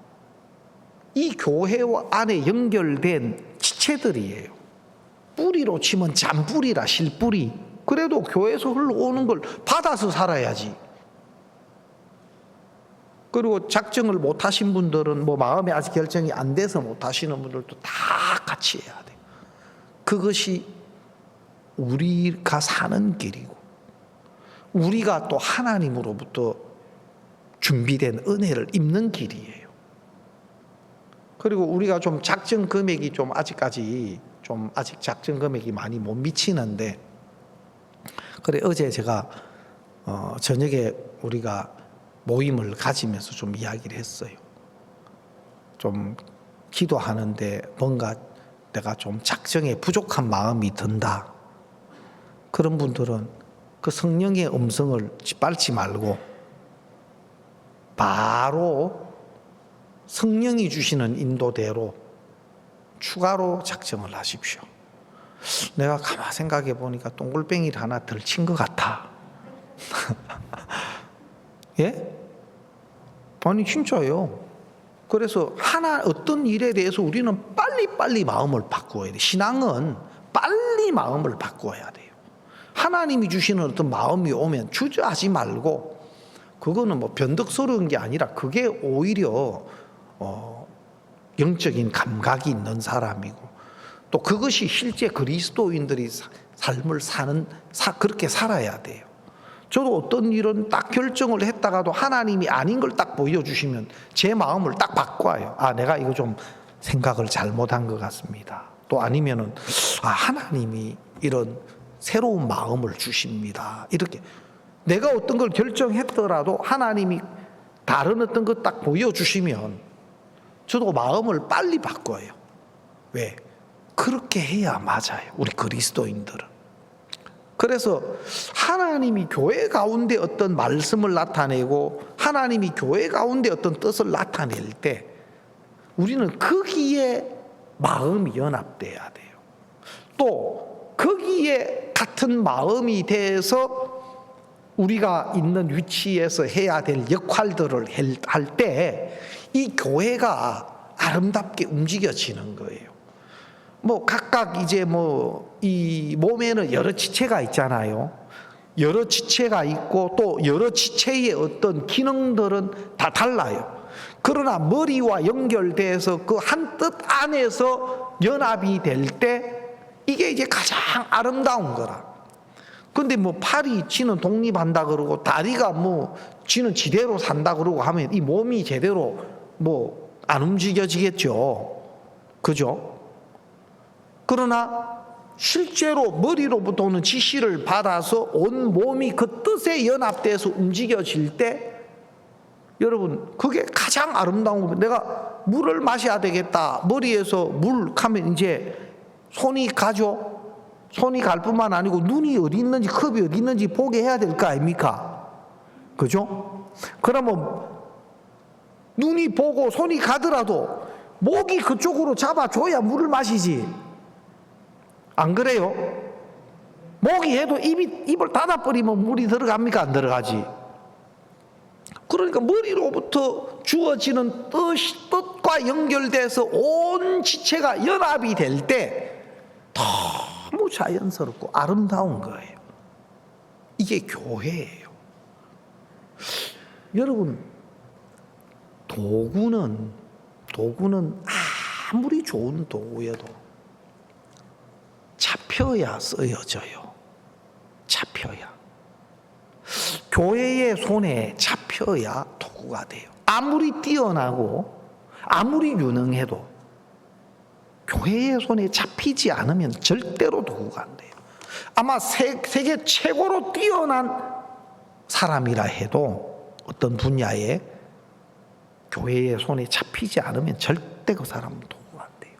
이 교회 안에 연결된 지체들이에요. 뿌리로 치면 잔뿌리라, 실뿌리. 그래도 교회에서 흘러오는 걸 받아서 살아야지. 그리고 작정을 못 하신 분들은 마음에 아직 결정이 안 돼서 못 하시는 분들도 다 같이 해야 돼요. 그것이 우리가 사는 길이고 우리가 또 하나님으로부터 준비된 은혜를 입는 길이에요. 그리고 우리가 좀 작정 금액이 좀 아직까지 아직 작정 금액이 많이 못 미치는데, 그래 어제 제가 저녁에 우리가 모임을 가지면서 좀 이야기를 했어요. 좀 기도하는데 뭔가 내가 좀 작정에 부족한 마음이 든다. 그런 분들은 그 성령의 음성을 짓밟지 말고 바로 성령이 주시는 인도대로 추가로 작정을 하십시오. 내가 가만 생각해 보니까 동글뱅이를 하나 덜 친 것 같아. 예? 아니 진짜요. 그래서 어떤 일에 대해서 우리는 빨리 마음을 바꾸어야 돼. 신앙은 빨리 마음을 바꾸어야 돼요. 하나님이 주시는 어떤 마음이 오면 주저하지 말고, 그거는 뭐 변덕스러운 게 아니라 그게 오히려 영적인 감각이 있는 사람이고, 또 그것이 실제 그리스도인들이 삶을 그렇게 살아야 돼요. 저도 어떤 일은 딱 결정을 했다가도 하나님이 아닌 걸 딱 보여주시면 제 마음을 딱 바꿔요. 아, 내가 이거 좀 생각을 잘못한 것 같습니다. 또 아니면은 하나님이 이런 새로운 마음을 주십니다. 이렇게 내가 어떤 걸 결정했더라도 하나님이 다른 어떤 것 딱 보여주시면 저도 마음을 빨리 바꿔요. 왜? 그렇게 해야 맞아요. 우리 그리스도인들은. 그래서 하나님이 교회 가운데 어떤 말씀을 나타내고 하나님이 교회 가운데 어떤 뜻을 나타낼 때 우리는 거기에 마음이 연합돼야 돼요. 또 거기에 같은 마음이 돼서 우리가 있는 위치에서 해야 될 역할들을 할 때 이 교회가 아름답게 움직여지는 거예요. 뭐 각각 이제 이 몸에는 여러 지체가 있잖아요. 여러 지체가 있고 또 여러 지체의 어떤 기능들은 다 달라요. 그러나 머리와 연결돼서 그 한 뜻 안에서 연합이 될 때 이게 이제 가장 아름다운 거라. 근데 팔이 지는 독립한다 그러고 다리가 지는 지대로 산다 그러고 하면 이 몸이 제대로 안 움직여지겠죠. 그죠? 그러나 실제로 머리로부터 오는 지시를 받아서 온 몸이 그 뜻에 연합돼서 움직여질 때 여러분 그게 가장 아름다운 겁니다. 내가 물을 마셔야 되겠다. 머리에서 물 하면 이제 손이 가죠. 손이 갈 뿐만 아니고 눈이 어디 있는지 컵이 어디 있는지 보게 해야 될 거 아닙니까? 그죠? 그러면 눈이 보고 손이 가더라도 목이 그쪽으로 잡아줘야 물을 마시지. 안 그래요? 목이 해도 입을 닫아버리면 물이 들어갑니까? 안 들어가지. 그러니까 머리로부터 주어지는 뜻과 연결돼서 온 지체가 연합이 될 때 너무 자연스럽고 아름다운 거예요. 이게 교회예요. 여러분, 도구는 아무리 좋은 도구여도 잡혀야 쓰여져요. 잡혀야. 교회의 손에 잡혀야 도구가 돼요. 아무리 뛰어나고 아무리 유능해도 교회의 손에 잡히지 않으면 절대로 도구가 안 돼요. 아마 세계 최고로 뛰어난 사람이라 해도 어떤 분야에 교회의 손에 잡히지 않으면 절대 그 사람은 도구가 안 돼요.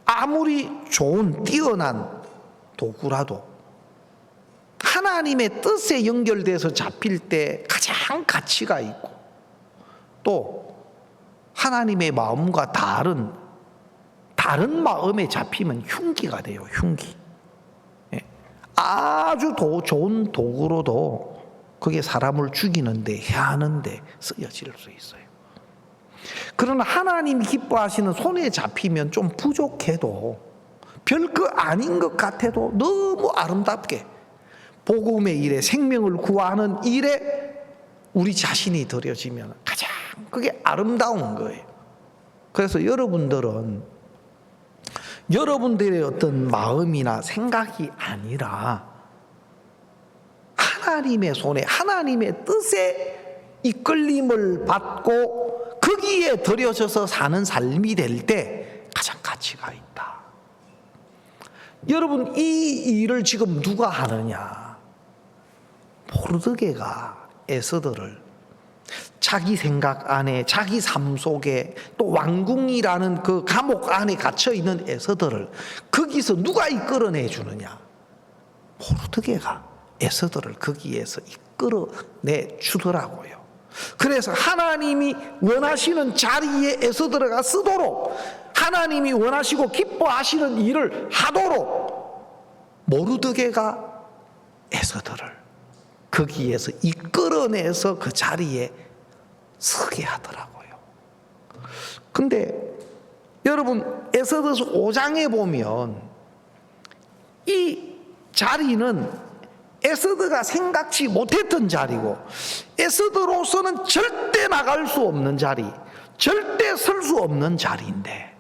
아무리 좋은 뛰어난 도구라도 하나님의 뜻에 연결돼서 잡힐 때 가장 가치가 있고 또 하나님의 마음과 다른 마음에 잡히면 흉기가 돼요. 흉기. 아주 좋은 도구로도 그게 사람을 죽이는데 해하는데 쓰여질 수 있어요. 그러나 하나님이 기뻐하시는 손에 잡히면 좀 부족해도 별거 아닌 것 같아도 너무 아름답게 복음의 일에 생명을 구하는 일에 우리 자신이 들여지면 가장 그게 아름다운 거예요. 그래서 여러분들의 어떤 마음이나 생각이 아니라 하나님의 손에 하나님의 뜻에 이끌림을 받고 거기에 들여져서 사는 삶이 될 때 가장 가치가 있다. 여러분, 이 일을 지금 누가 하느냐? 모르드게가 에스더를 자기 생각 안에 자기 삶 속에 또 왕궁이라는 그 감옥 안에 갇혀 있는 에스더를 거기서 누가 이끌어내 주느냐? 모르드게가 에스더를 거기에서 이끌어내 주더라고요. 그래서 하나님이 원하시는 자리에 에스더가 쓰도록 하나님이 원하시고 기뻐하시는 일을 하도록 모르드게가 에스더를 거기에서 이끌어내서 그 자리에 서게 하더라고요. 근데 여러분, 에스더서 5장에 보면 이 자리는 에스더가 생각지 못했던 자리고, 에스더로서는 절대 나갈 수 없는 자리, 절대 설 수 없는 자리인데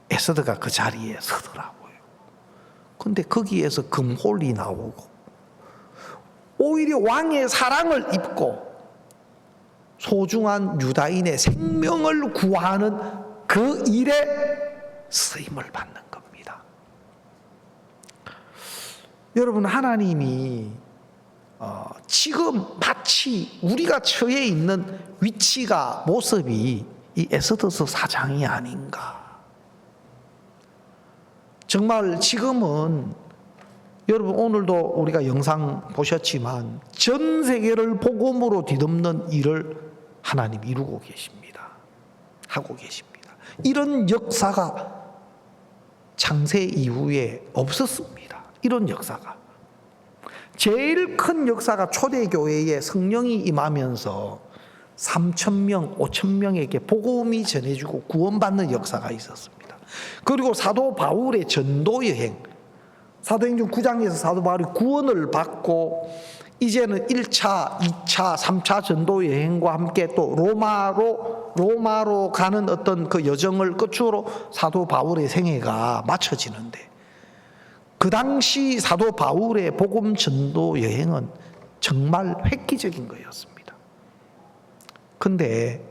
에스더가 그 자리에 서더라고요. 근데 거기에서 금홀이 나오고 오히려 왕의 사랑을 입고 소중한 유다인의 생명을 구하는 그 일에 쓰임을 받는 겁니다. 여러분, 하나님이 지금 마치 우리가 처해 있는 위치가, 모습이 이 에스더서 4장이 아닌가. 정말 지금은 여러분, 오늘도 우리가 영상 보셨지만 전 세계를 복음으로 뒤덮는 일을 하나님 이루고 계십니다. 하고 계십니다. 이런 역사가 창세 이후에 없었습니다. 이런 역사가. 제일 큰 역사가 초대교회에 성령이 임하면서 3,000명, 5,000명에게 복음이 전해지고 구원받는 역사가 있었습니다. 그리고 사도 바울의 전도 여행, 사도행전 9장에서 사도 바울이 구원을 받고 이제는 1차, 2차, 3차 전도 여행과 함께 또 로마로 가는 어떤 그 여정을 끝으로 사도 바울의 생애가 마쳐지는데, 그 당시 사도 바울의 복음 전도 여행은 정말 획기적인 거였습니다. 근데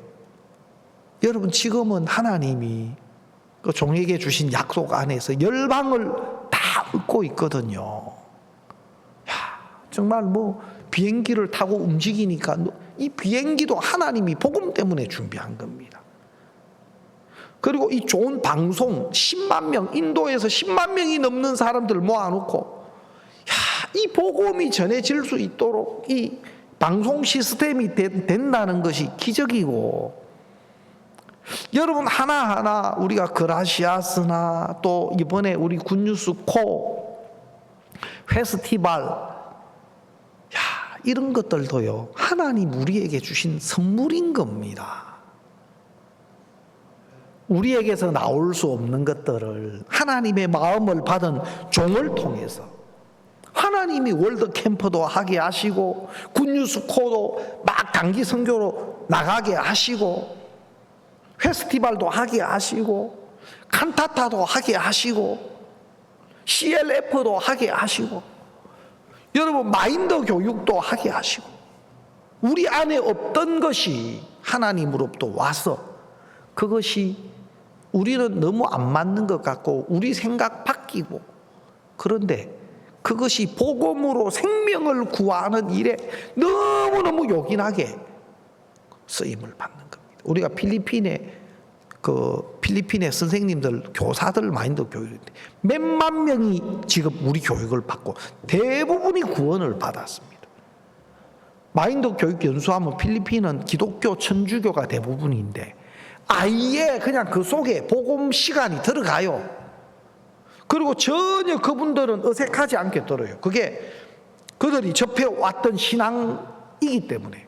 여러분, 지금은 하나님이 그 종에게 주신 약속 안에서 열방을 다 얻고 있거든요. 정말 비행기를 타고 움직이니까 이 비행기도 하나님이 복음 때문에 준비한 겁니다. 그리고 이 좋은 방송, 10만 명, 인도에서 10만 명이 넘는 사람들 모아놓고 이 복음이 전해질 수 있도록 이 방송 시스템이 된다는 것이 기적이고, 여러분, 하나하나 우리가 그라시아스나 또 이번에 우리 굿뉴스 코 페스티벌, 이런 것들도요, 하나님 우리에게 주신 선물인 겁니다. 우리에게서 나올 수 없는 것들을 하나님의 마음을 받은 종을 통해서 하나님이 월드 캠프도 하게 하시고 굿뉴스 코도 막 단기 선교로 나가게 하시고 페스티벌도 하게 하시고 칸타타도 하게 하시고 CLF도 하게 하시고, 여러분, 마인드 교육도 하게 하시고, 우리 안에 없던 것이 하나님으로부터 와서 그것이 우리는 너무 안 맞는 것 같고 우리 생각 바뀌고, 그런데 그것이 복음으로 생명을 구하는 일에 너무너무 요긴하게 쓰임을 받는 겁니다. 우리가 필리핀의 선생님들, 교사들 마인드 교육인데 몇만 명이 지금 우리 교육을 받고 대부분이 구원을 받았습니다. 마인드 교육 연수하면 필리핀은 기독교 천주교가 대부분인데 아예 그냥 그 속에 복음 시간이 들어가요. 그리고 전혀 그분들은 어색하지 않게 들어요. 그게 그들이 접해왔던 신앙이기 때문에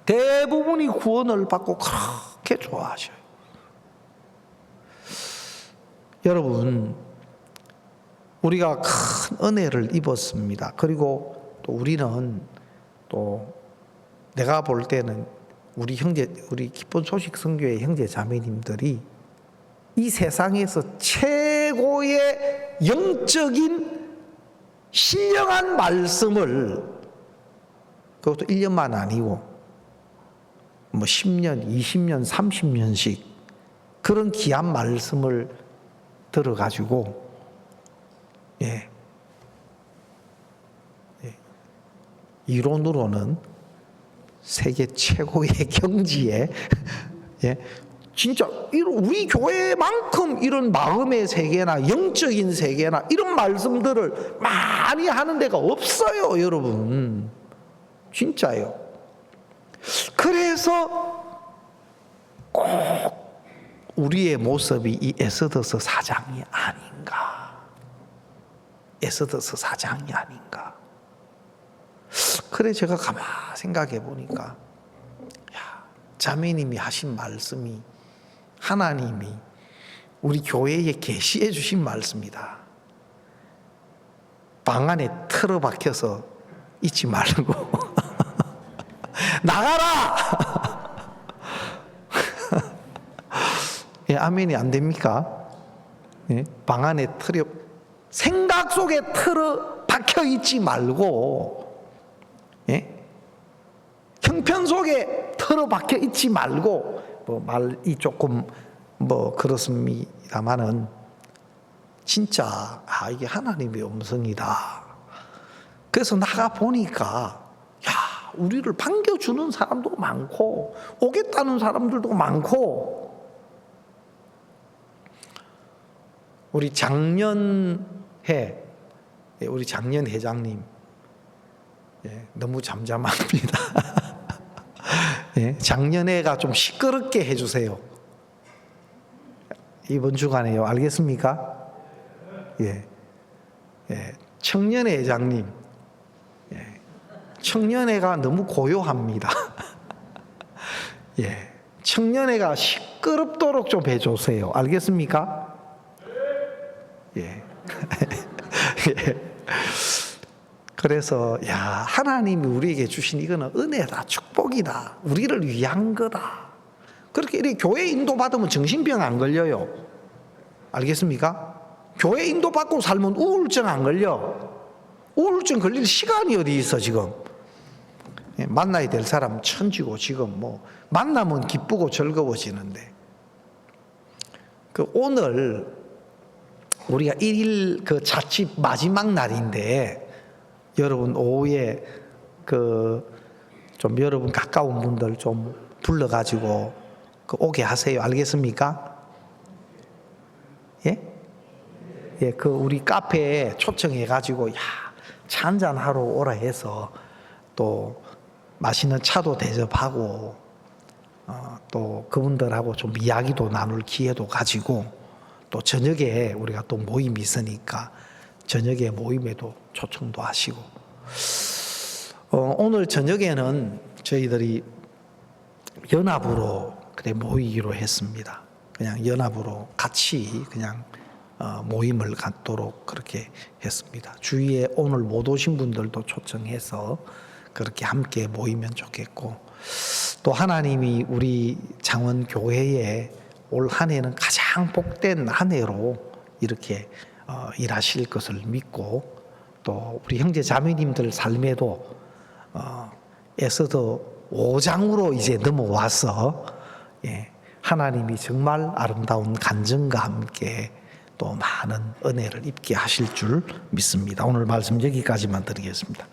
대부분이 구원을 받고 그렇게 좋아하셔요. 여러분, 우리가 큰 은혜를 입었습니다. 그리고 또 우리는 또 내가 볼 때는 우리 기쁜 소식 선교회 형제 자매님들이 이 세상에서 최고의 영적인 신령한 말씀을, 그것도 1년만 아니고 10년, 20년, 30년씩 그런 귀한 말씀을 들어가지고 이론으로는 세계 최고의 경지에 진짜 우리 교회만큼 이런 마음의 세계나 영적인 세계나 이런 말씀들을 많이 하는 데가 없어요, 여러분. 진짜요. 그래서 꼭 우리의 모습이 이 에스더서 4장이 아닌가. 에스더서 4장이 아닌가. 그래 제가 가만히 생각해 보니까 자매님이 하신 말씀이 하나님이 우리 교회에 계시해 주신 말씀이다. 방 안에 틀어박혀서 있지 말고 나가라! 예, 아멘이 안 됩니까? 예? 방 안에 생각 속에 틀어박혀 있지 말고, 예? 형편 속에 틀어박혀 있지 말고, 말이 조금 그렇습니다만은 진짜 이게 하나님의 음성이다. 그래서 나가 보니까 우리를 반겨주는 사람도 많고 오겠다는 사람들도 많고, 우리 작년 회장님 너무 잠잠합니다. 작년회가 좀 시끄럽게 해주세요. 이번 주간에요. 알겠습니까? 청년회 회장님, 청년회가 너무 고요합니다. 청년회가 시끄럽도록 좀 해주세요. 알겠습니까? 그래서 하나님이 우리에게 주신 이거는 은혜다, 축복이다, 우리를 위한 거다. 그렇게 이렇게 교회 인도받으면 정신병 안 걸려요. 알겠습니까? 교회 인도받고 살면 우울증 안 걸려. 우울증 걸릴 시간이 어디 있어 지금. 만나야 될 사람 천지고 지금 만나면 기쁘고 즐거워지는데, 오늘 우리가 1일 자취 마지막 날인데, 여러분 오후에 좀 여러분 가까운 분들 좀 불러가지고 오게 하세요. 알겠습니까? 우리 카페에 초청해가지고 차 한잔 하러 오라 해서 또 맛있는 차도 대접하고 또 그분들하고 좀 이야기도 나눌 기회도 가지고, 또 저녁에 우리가 또 모임이 있으니까 저녁에 모임에도 초청도 하시고, 오늘 저녁에는 저희들이 연합으로 모이기로 했습니다. 그냥 연합으로 같이 그냥 모임을 갖도록 그렇게 했습니다. 주위에 오늘 못 오신 분들도 초청해서 그렇게 함께 모이면 좋겠고, 또 하나님이 우리 장원교회에 올 한 해는 가장 복된 한 해로 이렇게 일하실 것을 믿고, 또 우리 형제 자매님들 삶에도 에스더 5장으로 이제 넘어와서 하나님이 정말 아름다운 간증과 함께 또 많은 은혜를 입게 하실 줄 믿습니다. 오늘 말씀 여기까지만 드리겠습니다.